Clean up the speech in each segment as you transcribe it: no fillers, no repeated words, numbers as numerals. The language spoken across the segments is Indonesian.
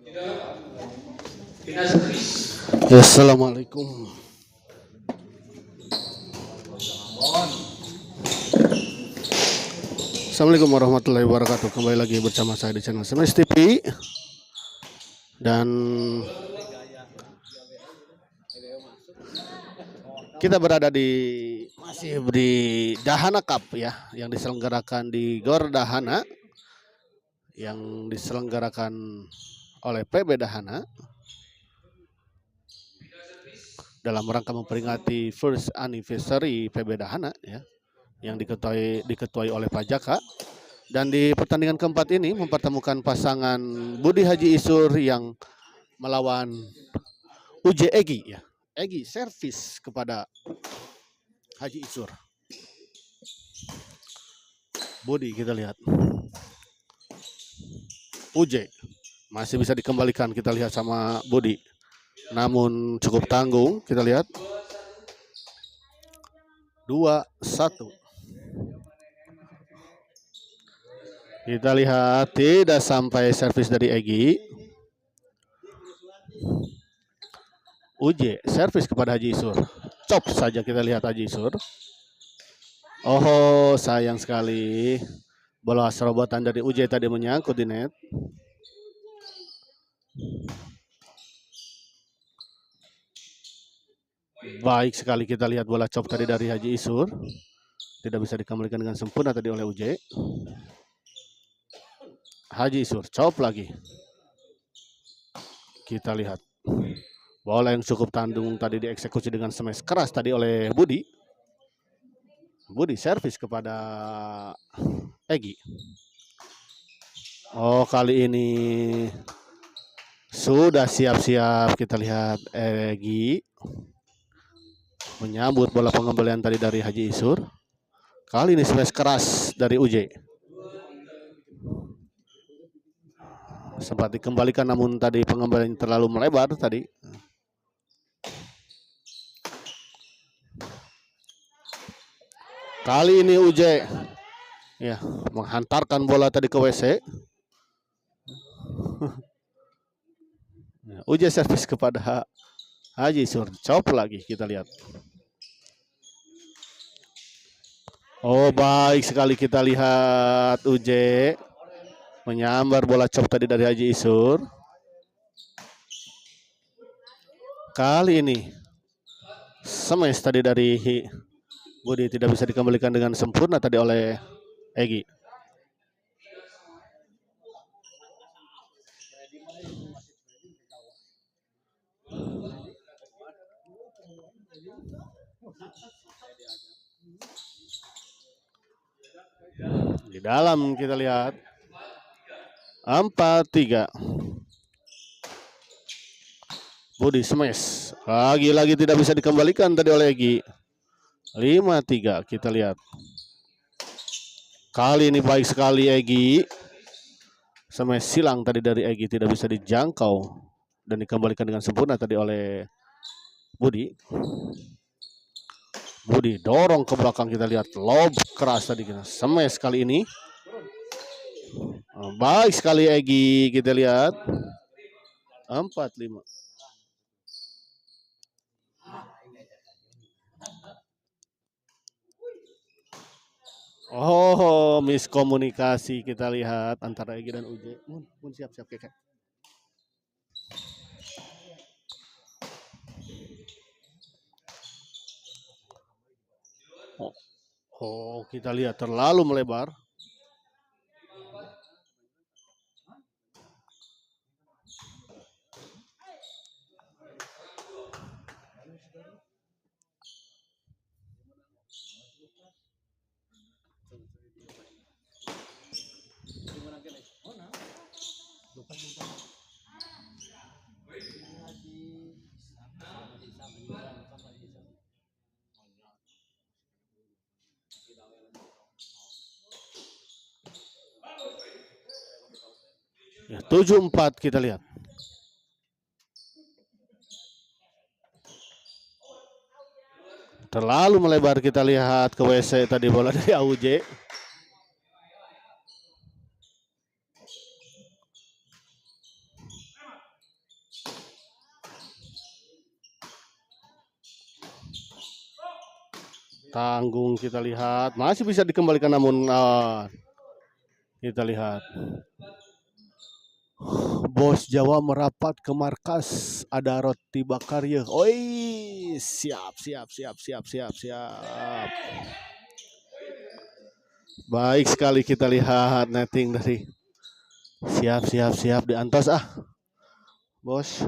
Ya, assalamualaikum. Assalamualaikum warahmatullahi wabarakatuh. Kembali lagi bersama saya di channel SMS TV. Dan kita berada masih di Dahana Cup ya, yang diselenggarakan di Gor Dahana, yang diselenggarakan oleh PB Dahana dalam rangka memperingati first anniversary PB Dahana ya, yang diketuai oleh Pak Jaka. Dan di pertandingan keempat ini mempertemukan pasangan Budi Haji Isur yang melawan UJ Egi ya. Egi servis kepada Haji Isur. Budi kita lihat. UJ masih bisa dikembalikan, kita lihat sama Budi. Namun cukup tanggung, kita lihat. 2-1. Kita lihat tidak sampai servis dari Egi. UJ servis kepada Haji Isur. Cop saja kita lihat Haji Isur. Oh, sayang sekali. Bola serobotan dari UJ tadi menyangkut di net. Baik sekali kita lihat bola cop tadi dari Haji Isur. Tidak bisa dikembalikan dengan sempurna tadi oleh UJ. Haji Isur cop lagi. Kita lihat bola yang cukup tandung tadi dieksekusi dengan smash keras tadi oleh Budi. Budi servis kepada Egi. Oh, kali ini sudah siap-siap, kita lihat Egi menyambut bola pengembalian tadi dari Haji Isur. Kali ini smash keras dari UJ. Sempat dikembalikan namun tadi pengembalian terlalu melebar tadi. Kali ini UJ ya menghantarkan bola tadi ke WC. UJ servis kepada Haji Isur. Cop lagi kita lihat. Oh, baik sekali kita lihat UJ menyambar bola cop tadi dari Haji Isur. Kali ini smash tadi dari Budi tidak bisa dikembalikan dengan sempurna tadi oleh Egi. Di dalam kita lihat 4-3. Budi smash. Lagi-lagi tidak bisa dikembalikan tadi oleh Egi. 5-3 kita lihat. Kali ini baik sekali Egi. Smash silang tadi dari Egi tidak bisa dijangkau dan dikembalikan dengan sempurna tadi oleh Budi. Budi dorong ke belakang, kita lihat lob keras tadi kita. Smash kali ini. Baik sekali Egi, kita lihat 4-5. Oh, miskomunikasi kita lihat antara Egi dan UJ. Pun siap-siap kek. Oh, kita lihat terlalu melebar. Ya, 7-4 kita lihat. Terlalu melebar kita lihat ke WC tadi bola dari AUJ. Tanggung kita lihat. Masih bisa dikembalikan namun kita lihat. Bos Jawa merapat ke markas. Ada roti bakar ya. Oi, siap. Baik sekali kita lihat netting dari. Siap diantos bos.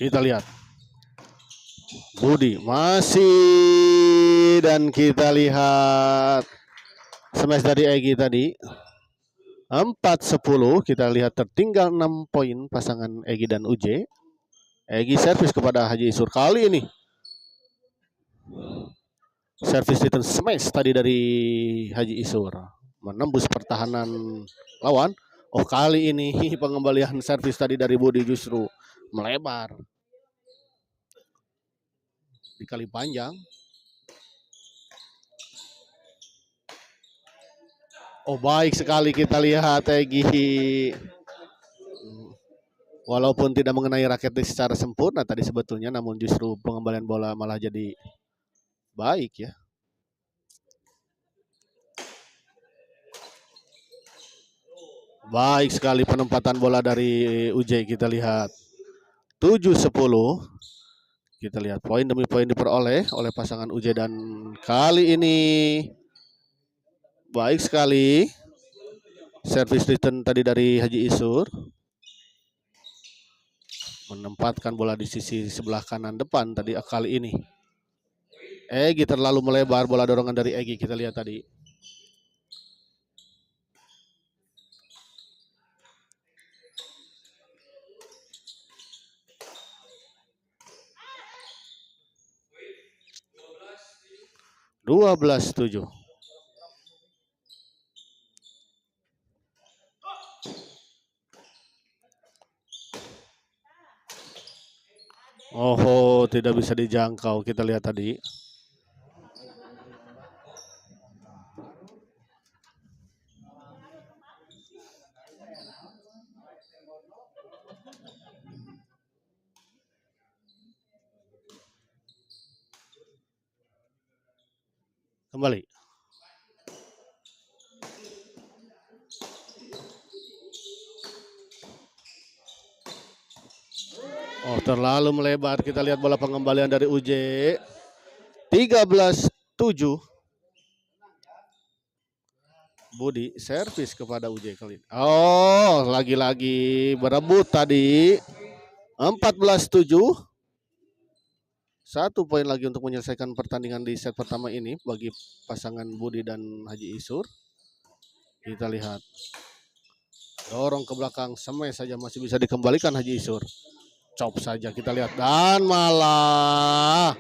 Kita lihat. Budi masih dan kita lihat smash dari Egy tadi 4-10. Kita lihat tertinggal 6 poin pasangan Egy dan UJ. Egy servis kepada Haji Isur kali ini. Servis return smash tadi dari Haji Isur menembus pertahanan lawan. Oh, kali ini pengembalian servis tadi dari Budi justru melebar di kali panjang. Oh, baik sekali kita lihat Egy. Walaupun tidak mengenai raketnya secara sempurna tadi sebetulnya, namun justru pengembalian bola malah jadi baik ya. Baik sekali penempatan bola dari UJ kita lihat. 7-10. Kita lihat poin demi poin diperoleh oleh pasangan UJ dan kali ini baik sekali service return tadi dari Haji Isur. Menempatkan bola di sisi sebelah kanan depan tadi kali ini. Egy terlalu melebar, bola dorongan dari Egy kita lihat tadi. Dua belas 7. Oh, tidak bisa dijangkau. Kita lihat tadi. Kembali. Oh, terlalu melebar. Kita lihat bola pengembalian dari UJ. 13-7. Budi servis kepada UJ kali ini. Oh, lagi-lagi berebut tadi. 14-7. 1 poin lagi untuk menyelesaikan pertandingan di set pertama ini bagi pasangan Budi dan Haji Isur. Kita lihat. Dorong ke belakang, smash saja masih bisa dikembalikan Haji Isur. Chop saja kita lihat dan malah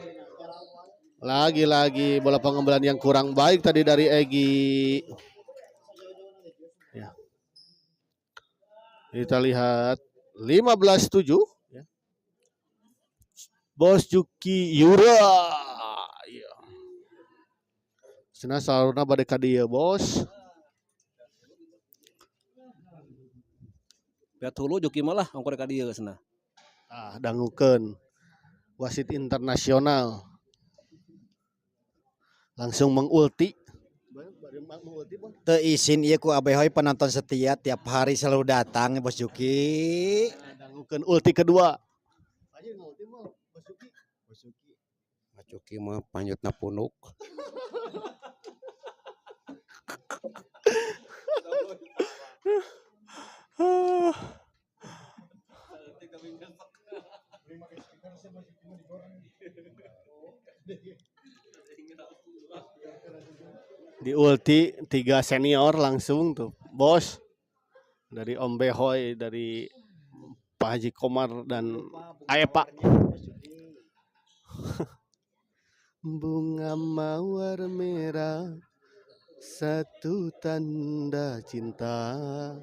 lagi-lagi bola pengembalian yang kurang baik tadi dari Egy. Ya. Kita lihat 15-7. Ya. Bos Juki Yura. Ya. Sena salurna bade ka dieu, Bos. Lihat hulu Juki malah ongkor ka dieu geusna. Dangukeun wasit internasional. Langsung mengulti. Teu izin ieu ku Abeh Hoi penonton setia tiap hari selalu datang Bos Juki. Dangukeun ulti kedua. Bos Juki mah panjutna punuk. Di ulti 3 senior langsung tuh, Bos. Dari Om Behoy, dari Pak Haji Komar dan Aepa. Bunga mawar merah, satu tanda cinta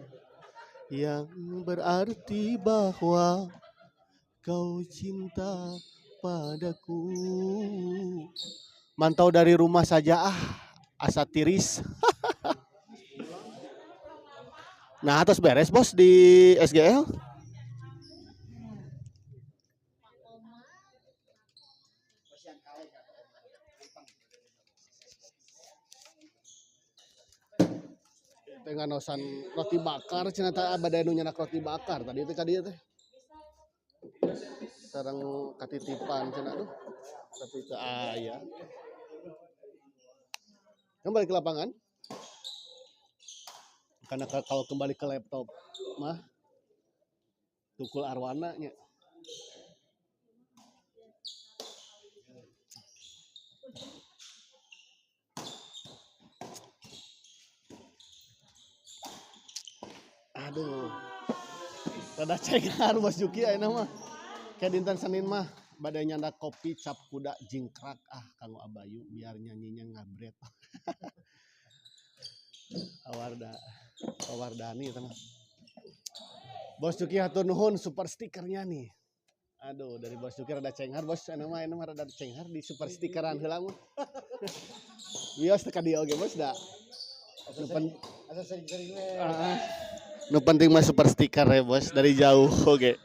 yang berarti bahwa kau cinta padaku. Mantau dari rumah saja asa tiris. Nah, atas beres bos di SGL. Tengah nosan roti bakar, cenah teh abade nu nyenak roti bakar tadi teh ka dieu teh. Sareng katitipan cenah aduh. Tapi teu aya. Kembali ke lapangan. Karena kalau kembali ke laptop mah Tukul Arwana nya. Aduh. Rada cenghar Bos Juki ayeuna mah. Kayak dinten Senin mah badai nyanda kopi cap kuda jingkrak kanggo Abayu biar nyanyinya ngabret. Awardani eta mah. Bos Juki hatur nuhun super stikernya nih. Aduh, dari Bos Juki rada cenghar bos, anu mah rada cenghar di super stikeran heula mah. Wios teh ka dieu oge bos da. Asa sering-sering we. Nu penting mah super stiker ya bos dari jauh oge.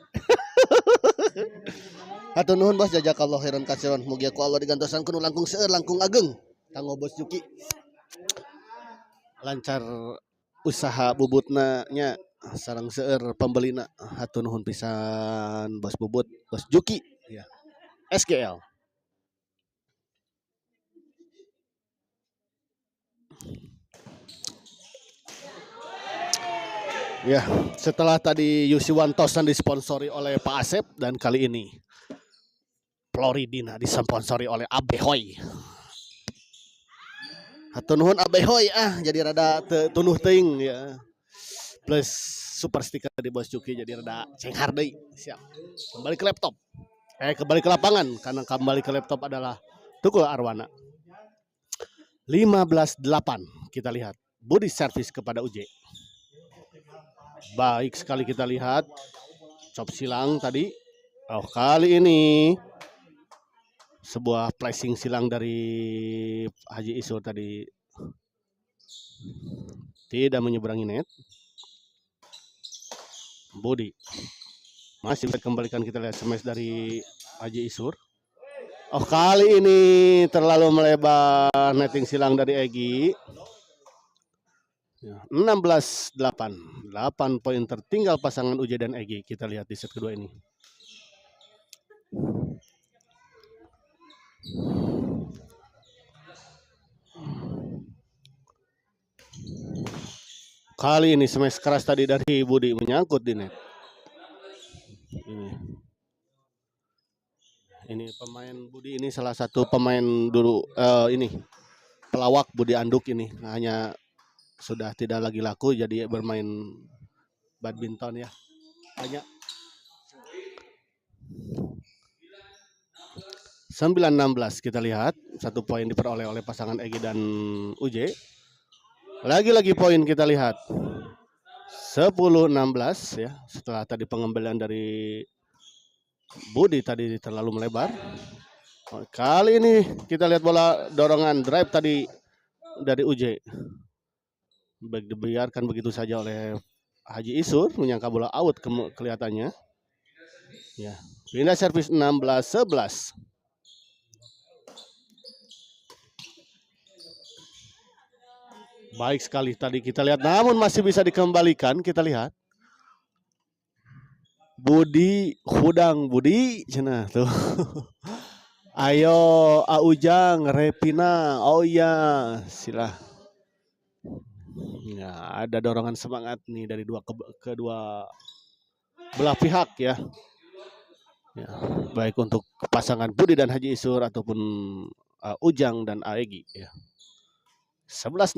Hatur nuhun bos jazakallahu khairan katsiran. Mugi ku Allah digantosan kudu langkung seueur langkung ageng kanggo Bos Juki. Lancar usaha bubutna nya sareng seueur pembelina. Hatur nuhun pisan Bos Bubut, Bos Juki ya. SGL. Ya, setelah tadi Yusiwan Tosan disponsori oleh Pak Asep dan kali ini Floridina disponsori oleh Abehoy. Hatur nuhun Abehoy jadi rada tunuh teuing ya. Plus super stiker di Bos Juki jadi rada cenghar deui. Siap. Kembali ke laptop. Kembali ke lapangan karena kembali ke laptop adalah Tukul Arwana. 15-8 kita lihat. Body service kepada UJ. Baik sekali kita lihat chop silang tadi. Oh, kali ini sebuah placing silang dari Haji Isur tadi tidak menyeberangi net. Body masih kembalikan kita lihat smash dari Haji Isur. Oh, kali ini terlalu melebar netting silang dari Egi. 16-8. 8 poin tertinggal pasangan UJ dan Egi. Kita lihat di set kedua ini. Kali ini smash keras tadi dari Budi menyangkut di net. Ini pemain Budi ini salah satu pemain dulu ini pelawak Budi Anduk ini hanya sudah tidak lagi laku jadi bermain badminton ya. Banyak 9-16 kita lihat 1 poin diperoleh oleh pasangan Egi dan UJ. Lagi-lagi poin kita lihat 10-16 ya setelah tadi pengembalian dari Budi tadi terlalu melebar. Kali ini kita lihat bola dorongan drive tadi dari UJ. Baik dibiarkan begitu saja oleh Haji Isur menyangka bola out kelihatannya. Ya, pindah servis 16-11. Baik sekali tadi kita lihat namun masih bisa dikembalikan kita lihat. Budi hudang Budi cenah tuh. Ayo Aujang Repina. Oh iya, sila. Ya, ada dorongan semangat nih dari kedua belah pihak ya. Ya, baik untuk pasangan Budi dan Haji Isur ataupun Ujang dan Aegi ya. 11-16.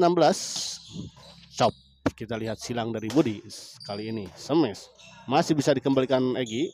Chop. Kita lihat silang dari Budi kali ini. Smash. Masih bisa dikembalikan Egi.